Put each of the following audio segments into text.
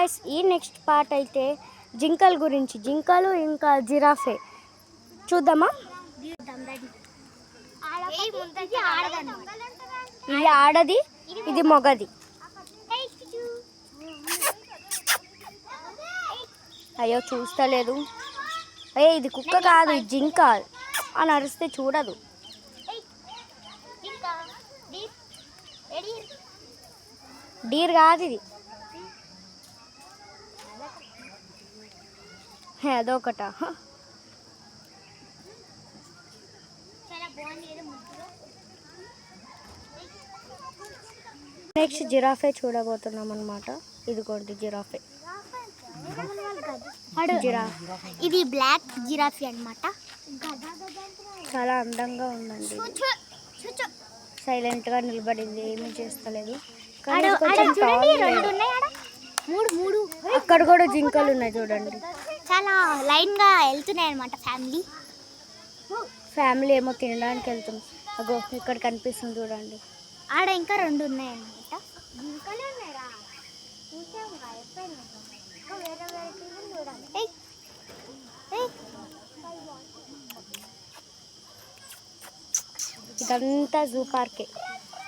Guys ఈ next part అయితే జింకల గురించి, జింకలు ఇంకా జిరాఫే చూద్దామా. ఇది ఆడది, ఇది మొగది. అయ్యో చూస్తలేదు. అయ్యో ఇది కుక్క కాదు, ఇది జింక అని అరిస్తే చూడదు. డీర్ కాదు ఇది, అదొకట. నెక్స్ట్ జిరాఫే చూడబోతున్నాం అన్నమాట. ఇదిగోండి జిరాఫే. ఇది బ్లాక్ జిరాఫీ అన్నమాట. చాలా అందంగా ఉందండి. సైలెంట్ గా నిలబడింది, ఏమీ చేస్తలేదు. అక్కడ కూడా జింకలు ఉన్నాయి చూడండి. చాలా లైన్ గా వెళ్తున్నాయి అన్నమాట. ఫ్యామిలీ ఏమో తినడానికి వెళ్తుంది. అగో ఇక్కడ కనిపిస్తుంది చూడండి. ఆడ ఇంకా 2 ఉన్నాయి అన్నమాట. ఇదంతా జూ పార్కే.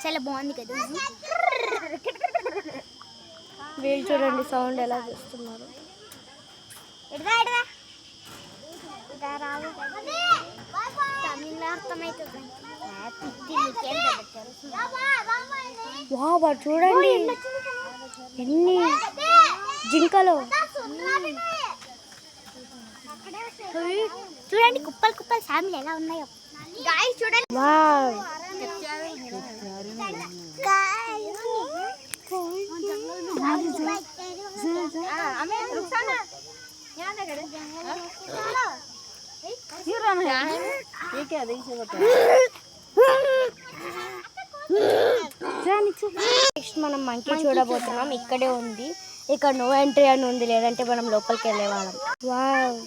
చాలా బాగుంది కదా. వీళ్ళు చూడండి సౌండ్ ఎలా చేస్తున్నారు. వావ్ చూడండి ఎన్ని జింకలు. చూడండి కుప్పలు కుప్పలు ఫ్యామిలీ ఎలా ఉన్నాయో. గాయ్స్ చూడండి. వావ్ నెక్స్ట్ మనం మంకీ చూడబోతున్నాం. ఇక్కడే ఉంది. ఇక్కడ నో ఎంట్రీ అని ఉంది, లేదంటే మనం లోపలికి వెళ్ళేవాళ్ళం. వావ్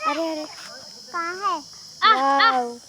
అరే అరే कहाँ है?